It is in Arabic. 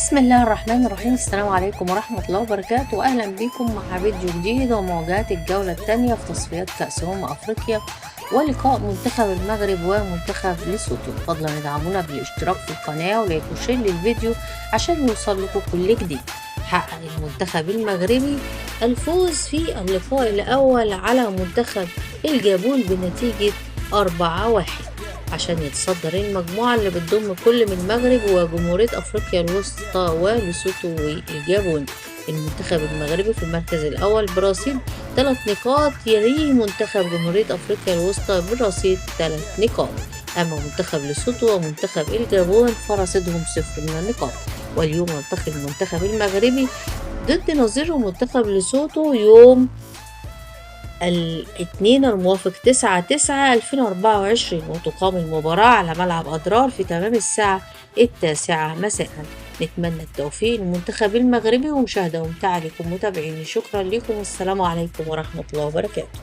بسم الله الرحمن الرحيم. السلام عليكم ورحمة الله وبركاته، وأهلا بكم مع فيديو جديد ومواجهات الجولة الثانية في تصفيات كأس أفريقيا ولقاء منتخب المغرب ومنتخب ليسوتو. فضلا ادعمونا بالاشتراك في القناة ولايك وشير للفيديو عشان يوصل لكم كل جديد. حقق المنتخب المغربي الفوز في اللقاء الأول على منتخب الجابون بنتيجة 4-1 عشان يتصدر المجموعة اللي بتضم كل من المغرب وجمهورية أفريقيا الوسطى وليسوتو والجابون. المنتخب المغربي في المركز الأول برصيد 3 نقاط، يليه منتخب جمهورية أفريقيا الوسطى برصيد 3 نقاط. أما منتخب ليسوتو ومنتخب الجابون فرصيدهم 0 من النقاط. واليوم يلتقي المنتخب المغربي ضد نظيره منتخب ليسوتو يوم الاثنين الموافق 9/9/2024، وتقام المباراة على ملعب أضرار في تمام الساعة 9 مساء. نتمنى التوفيق للمنتخب المغربي ومشاهدة ممتعة لكم متابعيني. شكرا لكم والسلام عليكم ورحمة الله وبركاته.